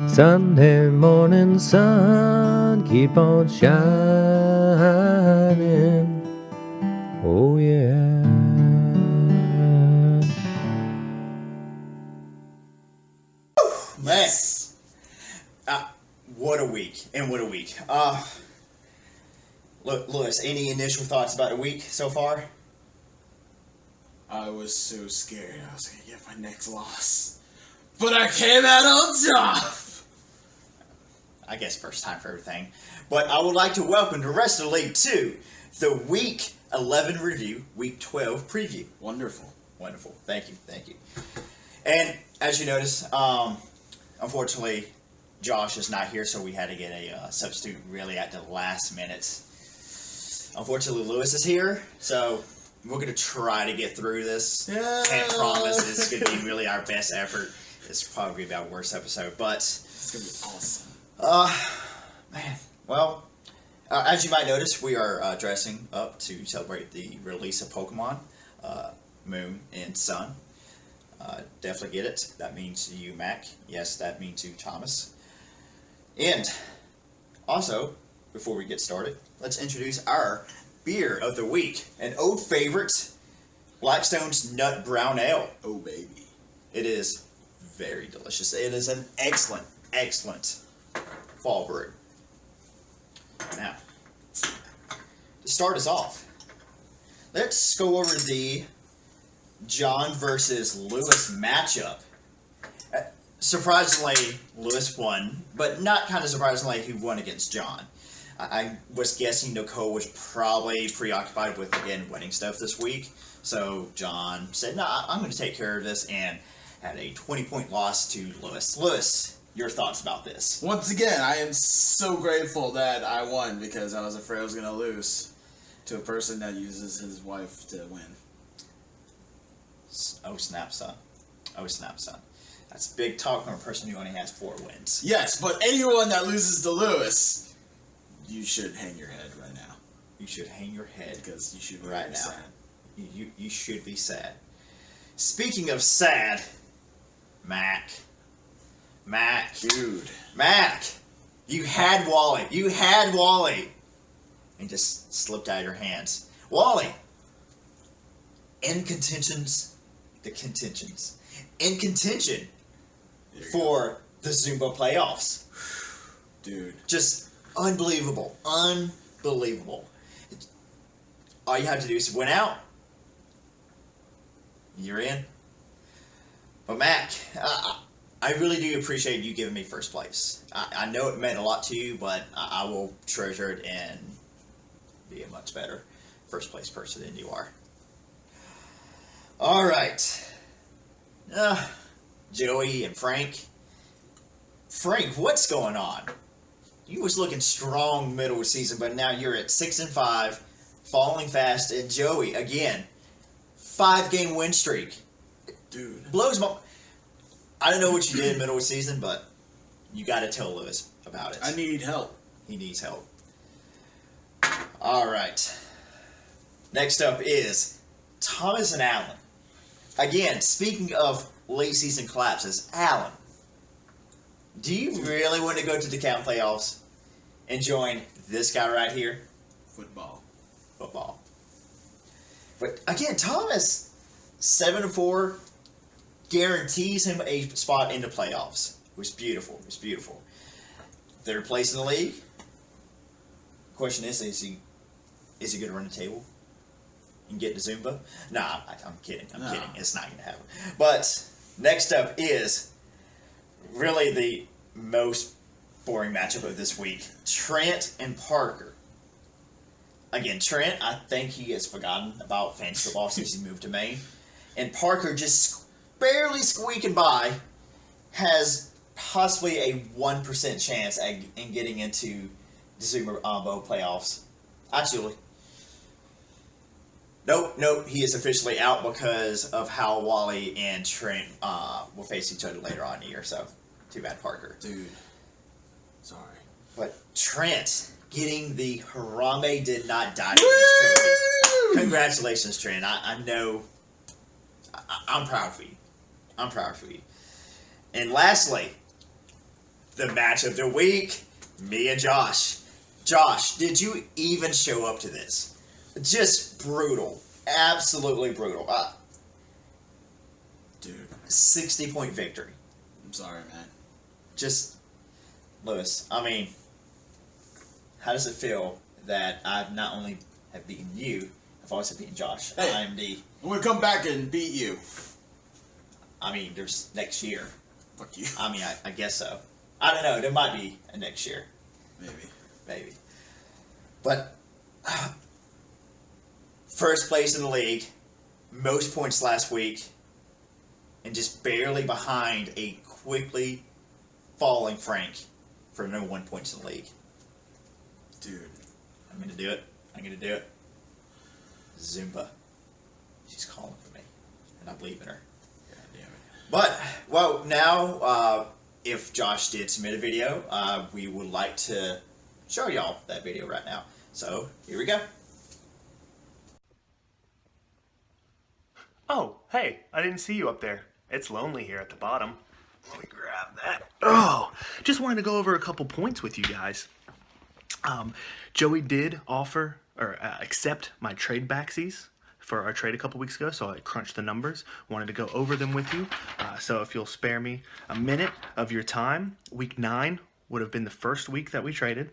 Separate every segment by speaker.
Speaker 1: Sunday morning sun, keep on shining. Oh yeah.
Speaker 2: Man, what a week, and what a week. Look, Lewis, any initial thoughts about the week so far?
Speaker 3: I was so scared I was gonna get my next loss. But I came out on top!
Speaker 2: I guess first time for everything. But I would like to welcome the rest of the league to the Week 11 review, Week 12 preview.
Speaker 3: Wonderful.
Speaker 2: Wonderful. Thank you. And as you notice, unfortunately, Josh is not here, so we had to get a substitute really at the last minute. Unfortunately, Lewis is here, so we're going to try to get through this.
Speaker 3: Yeah.
Speaker 2: Can't promise it's going to be really our best effort. It's probably going to be our worst episode, but...
Speaker 3: It's going to be awesome.
Speaker 2: Man, well, as you might notice, we are dressing up to celebrate the release of Pokemon, Moon and Sun. Definitely get it. That means to you, Mac. Yes, that means to Thomas. And also, before we get started, let's introduce our beer of the week. An old favorite, Blackstone's Nut Brown Ale.
Speaker 3: Oh, baby.
Speaker 2: It is very delicious. It is an excellent fall brew. Now, to start us off, let's go over the John versus Lewis matchup. Surprisingly, Lewis won, but not kind of surprisingly, he won against John. I was guessing Nicole was probably preoccupied with, again, wedding stuff this week. So John said, "Nah, I'm going to take care of this," and had a 20-point loss to Lewis. Lewis, your thoughts about this?
Speaker 3: Once again, I am so grateful that I won because I was afraid I was going to lose to a person that uses his wife to win.
Speaker 2: Oh, snap, son. Oh, snap, son. That's big talk from a person who only has 4 wins.
Speaker 3: Yes, but anyone that loses to Lewis, you should hang your head right now.
Speaker 2: You should hang your head
Speaker 3: Because you should
Speaker 2: right
Speaker 3: be
Speaker 2: now.
Speaker 3: sad.
Speaker 2: You should be sad. Speaking of sad, Mac.
Speaker 3: Dude.
Speaker 2: Mac! You had Wally! And just slipped out of your hands. Wally! In contention for the Zumba playoffs.
Speaker 3: Dude.
Speaker 2: Just unbelievable. All you have to do is win out. You're in. But Mac, I really do appreciate you giving me first place. I know it meant a lot to you, but I will treasure it and be a much better first place person than you are. All right. Joey and Frank. Frank, what's going on? You was looking strong middle of the season, but now you're at 6-5, falling fast. And Joey, again, 5-game win streak.
Speaker 3: Dude.
Speaker 2: Blows my... I don't know what you did middle of the season, but you got to tell Lewis about it.
Speaker 3: I need help.
Speaker 2: He needs help. All right. Next up is Thomas and Allen. Again, speaking of late season collapses, Allen, do you really want to go to the count playoffs and join this guy right here?
Speaker 3: Football.
Speaker 2: But again, Thomas, 7-4, guarantees him a spot in the playoffs. It was beautiful. Third place in the league. Question is he going to run the table and get to Zumba? Nah, I'm kidding. I'm kidding. It's not going to happen. But next up is really the most boring matchup of this week. Trent and Parker. Again, Trent, I think he has forgotten about fantasy football since he moved to Maine. And Parker just barely squeaking by has possibly a 1% chance in getting into the Zumba Bowl playoffs. Actually, nope, he is officially out because of how Wally and Trent will face each other later on in the year. So, too bad, Parker.
Speaker 3: Dude. Sorry.
Speaker 2: But Trent getting the Harambe Did Not Die trophy. Congratulations, Trent. I know. I'm proud for you. And lastly, the match of the week, me and Josh. Josh, did you even show up to this? Just brutal. Absolutely brutal.
Speaker 3: Dude.
Speaker 2: 60-point victory.
Speaker 3: I'm sorry, man.
Speaker 2: Just, Lewis, I mean, how does it feel that I've not only have beaten you, I've also beaten Josh?
Speaker 3: Hey.
Speaker 2: I'm
Speaker 3: gonna come back and beat you.
Speaker 2: I mean, there's next year.
Speaker 3: Fuck you.
Speaker 2: I mean, I guess so. I don't know. There might be a next year. Maybe. But first place in the league, most points last week, and just barely behind a quickly falling Frank for no 1 points in the league.
Speaker 3: Dude.
Speaker 2: I'm going to do it. Zumba. She's calling for me, and I believe in her.
Speaker 3: God damn it.
Speaker 2: But, well, now, if Josh did submit a video, we would like to show y'all that video right now. So, here we go.
Speaker 4: Oh, hey, I didn't see you up there. It's lonely here at the bottom. Let me grab that. Oh, just wanted to go over a couple points with you guys. Joey did offer or accept my trade backsies for our trade a couple weeks ago, so I crunched the numbers. Wanted to go over them with you. So if you'll spare me a minute of your time, week 9 would have been the first week that we traded,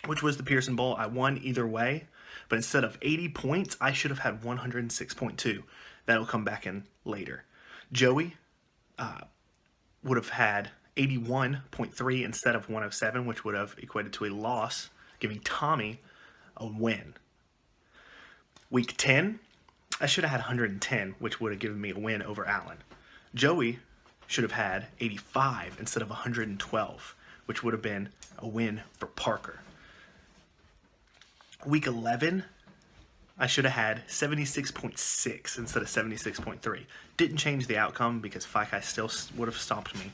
Speaker 4: which was the Pearson Bowl. I won either way, but instead of 80 points, I should have had 106.2. That'll come back in later. Joey would have had 81.3 instead of 107, which would have equated to a loss, giving Tommy a win. Week 10, I should have had 110, which would have given me a win over Allen. Joey should have had 85 instead of 112, which would have been a win for Parker. Week 11, I should have had 76.6 instead of 76.3. Didn't change the outcome because Phi still would have stomped me.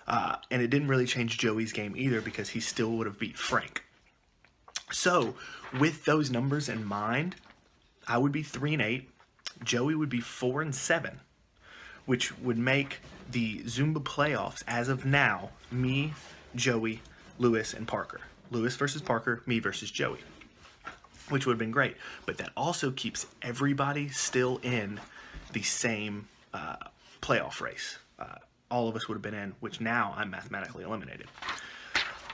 Speaker 4: And it didn't really change Joey's game either because he still would have beat Frank. So, with those numbers in mind, I would be 3-8. Joey would be 4-7, which would make the Zumba playoffs as of now me, Joey, Lewis, and Parker. Lewis versus Parker, me versus Joey, which would have been great. But that also keeps everybody still in the same playoff race. All of us would have been in, which now I'm mathematically eliminated.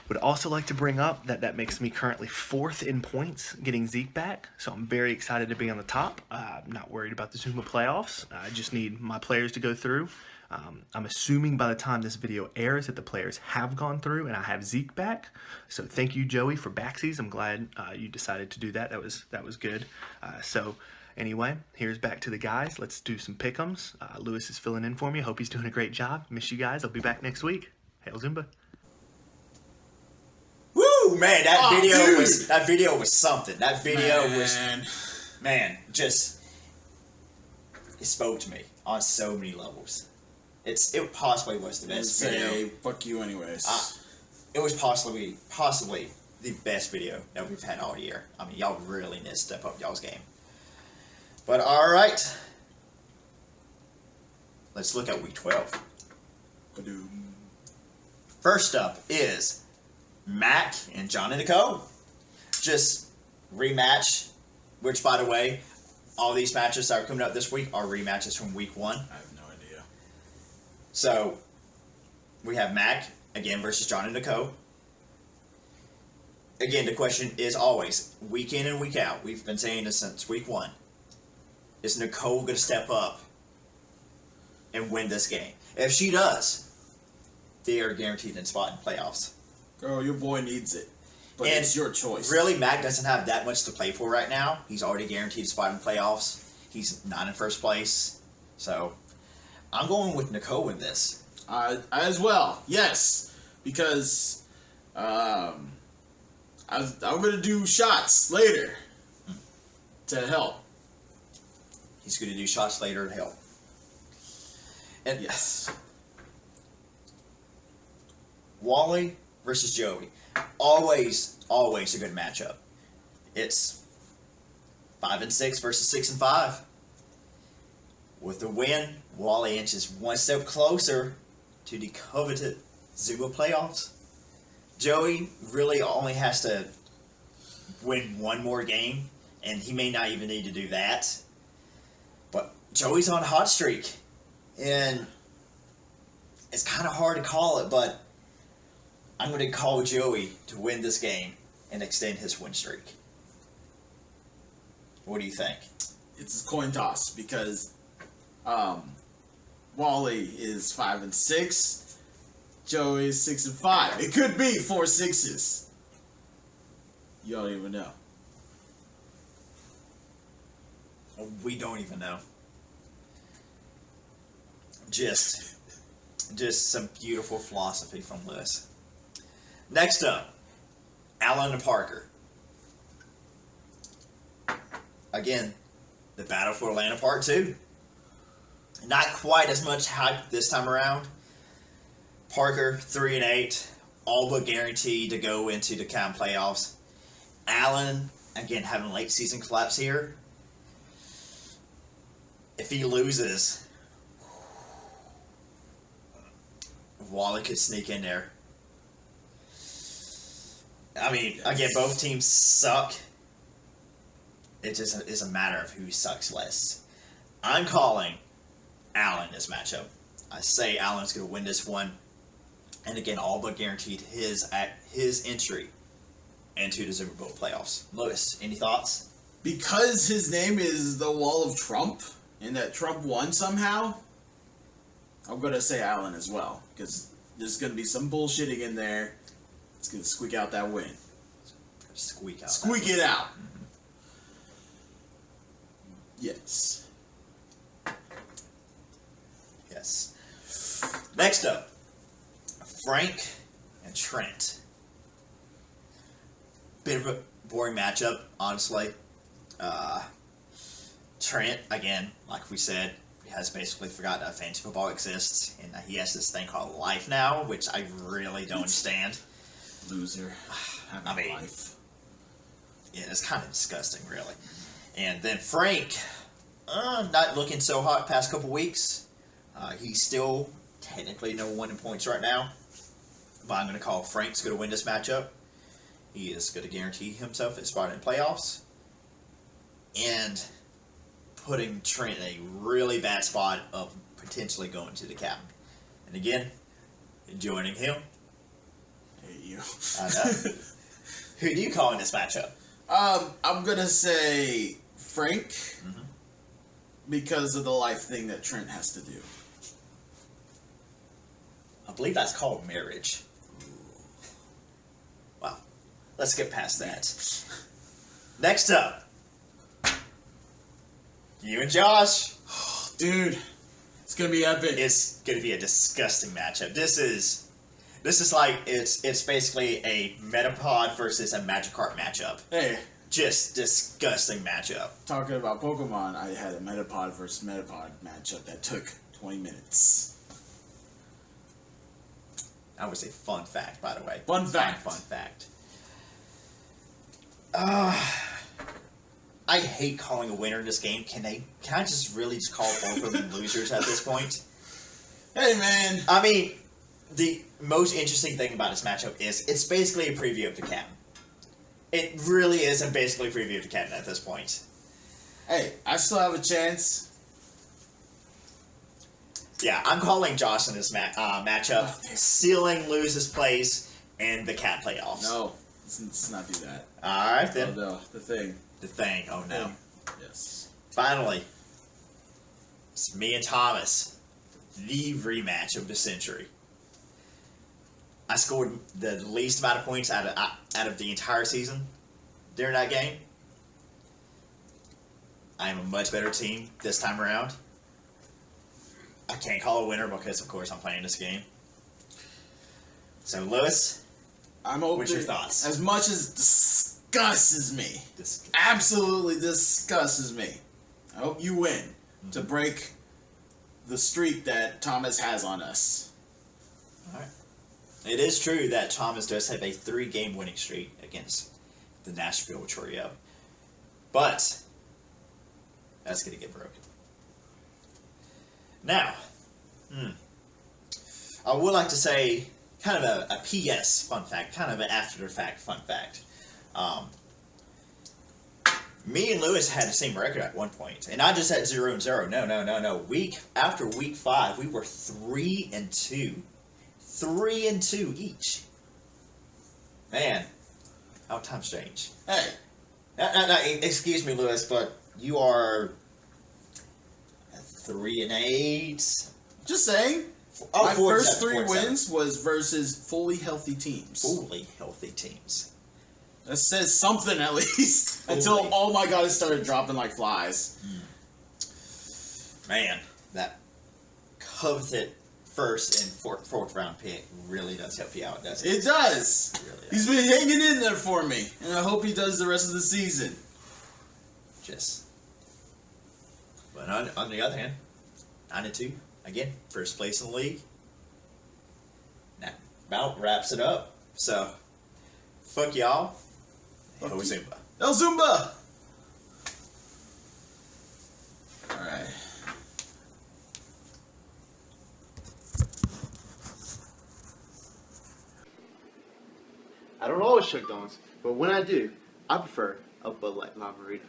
Speaker 4: Would also like to bring up that makes me currently 4th in points, getting Zeke back. So I'm very excited to be on the top. I'm not worried about the Zumba playoffs. I just need my players to go through. I'm assuming by the time this video airs that the players have gone through and I have Zeke back. So thank you, Joey, for backsies. I'm glad you decided to do that. That was good. So anyway, here's back to the guys. Let's do some pick'ems. Lewis is filling in for me. Hope he's doing a great job. Miss you guys. I'll be back next week. Hail Zumba.
Speaker 2: Woo, man, that
Speaker 3: dude.
Speaker 2: video was something. That video was, man, just, it spoke to me on so many levels. It possibly was the best video.
Speaker 3: Fuck you anyways.
Speaker 2: It was possibly the best video that we've had all year. I mean, y'all really need to step up y'all's game. But all right, let's look at week 12.
Speaker 3: Ba-doom.
Speaker 2: First up is Mac and John and Nicole. Just rematch, which, by the way, all these matches that are coming up this week are rematches from week 1.
Speaker 3: I have no idea.
Speaker 2: So, we have Mac, again, versus John and Nicole. Again, the question is always, week in and week out. We've been saying this since week 1. Is Nicole going to step up and win this game? If she does, they are guaranteed a spot in playoffs.
Speaker 3: Girl, your boy needs it. But
Speaker 2: And
Speaker 3: it's your choice.
Speaker 2: Really, Mac doesn't have that much to play for right now. He's already guaranteed a spot in playoffs. He's not in first place. So, I'm going with Nicole in this.
Speaker 3: As well, yes. Because I'm going to do shots later to help.
Speaker 2: He's going to do shots later to help. And
Speaker 3: Yes.
Speaker 2: Wally versus Joey. Always a good matchup. It's 5-6 versus 6-5. With the win, Wally inches one step closer to the coveted Zumba playoffs. Joey really only has to win one more game, and he may not even need to do that. But Joey's on a hot streak, and it's kind of hard to call it, but I'm going to call Joey to win this game and extend his win streak. What do you think?
Speaker 3: It's a coin toss because Wally is 5-6, Joey is 6-5. It could be 4 6s. You don't even know.
Speaker 2: We don't even know. Just some beautiful philosophy from Lewis. Next up, Allen and Parker. Again, the battle for Atlanta Part 2. Not quite as much hype this time around. Parker 3-8, all but guaranteed to go into the CAM playoffs. Allen, again, having late season collapse here. If he loses, Wally could sneak in there. I mean, again, both teams suck. It just is a matter of who sucks less. I'm calling Allen this matchup. I say Allen's going to win this one. And again, all but guaranteed his entry into the Super Bowl playoffs. Lewis, any thoughts?
Speaker 3: Because his name is the Wall of Trump, and that Trump won somehow, I'm going to say Allen as well. Because there's going to be some bullshitting in there. It's going to squeak out that win.
Speaker 2: Squeak out.
Speaker 3: Squeak it out. Yes.
Speaker 2: Yes. Next up, Frank and Trent. Bit of a boring matchup, honestly. Trent, again, like we said, has basically forgotten that fantasy football exists, and that he has this thing called life now, which I really don't understand.
Speaker 3: Loser.
Speaker 2: I mean,
Speaker 3: life.
Speaker 2: Yeah, it's kind of disgusting, really. And then Frank, not looking so hot past couple weeks. He's still technically number one in points right now. But I'm going to call Frank's going to win this matchup. He is going to guarantee himself a spot in playoffs. And putting Trent in a really bad spot of potentially going to the captain. And again, joining him.
Speaker 3: Hate you.
Speaker 2: I know. Who do you call in this matchup?
Speaker 3: I'm going to say Frank because of the life thing that Trent has to do.
Speaker 2: I believe that's called marriage. Wow. Let's get past that. Next up, you and Josh.
Speaker 3: Dude, it's going to be epic.
Speaker 2: It's going to be a disgusting matchup. This is like, it's basically a Metapod versus a Magikarp matchup.
Speaker 3: Hey.
Speaker 2: Just disgusting matchup.
Speaker 3: Talking about Pokemon, I had a Metapod versus Metapod matchup that took 20 minutes.
Speaker 2: That was a fun fact, by the way.
Speaker 3: Fun fact.
Speaker 2: Fun fact. I hate calling a winner in this game. Can I just really just call both of them losers at this point?
Speaker 3: Hey, man.
Speaker 2: I mean, the most interesting thing about this matchup is it's basically a preview of the Captain. It really is basically a preview of the Captain at this point.
Speaker 3: Hey, I still have a chance.
Speaker 2: Yeah, I'm calling Josh in this matchup, sealing Luz's place in the Cat playoffs.
Speaker 3: No, let's not do that.
Speaker 2: All right, then.
Speaker 3: Oh, no, the thing.
Speaker 2: The thing. Oh, no.
Speaker 3: Yes.
Speaker 2: Finally, it's me and Thomas. The rematch of the century. I scored the least amount of points out of the entire season during that game. I am a much better team this time around. I can't call a winner because, of course, I'm playing this game. So, Lewis, what's your thoughts?
Speaker 3: As much as disgusts me, absolutely disgusts me, I hope you win to break the streak that Thomas has on us.
Speaker 2: All right. It is true that Thomas does have a 3-game winning streak against the Nashville Trio. But that's going to get broken. Now, I would like to say kind of a PS fun fact, kind of an after the fact fun fact. Me and Lewis had the same record at one point, and I just had 0-0. No. After week 5, we were 3-2, 3-2 each. Man, how times change.
Speaker 3: Hey,
Speaker 2: No, excuse me, Lewis, but you are 3-8.
Speaker 3: just saying.
Speaker 2: Oh,
Speaker 3: My
Speaker 2: 4-7,
Speaker 3: first 3
Speaker 2: 4-7.
Speaker 3: wins was versus fully healthy teams.
Speaker 2: Fully healthy teams.
Speaker 3: That says something at least. Until, oh my god, it started dropping like flies.
Speaker 2: Man, that coveted first and fourth round pick really does help you out, doesn't it?
Speaker 3: It does.
Speaker 2: It really
Speaker 3: He's
Speaker 2: does.
Speaker 3: been hanging in there for me, and I hope he does the rest of the season.
Speaker 2: But on the other hand, 9-2 again, first place in the league. That about wraps it up. So, fuck y'all. Ho Zumba.
Speaker 3: El Zumba! Alright.
Speaker 5: I don't always chug Dons, but when I do, I prefer a Bud Light Margarita.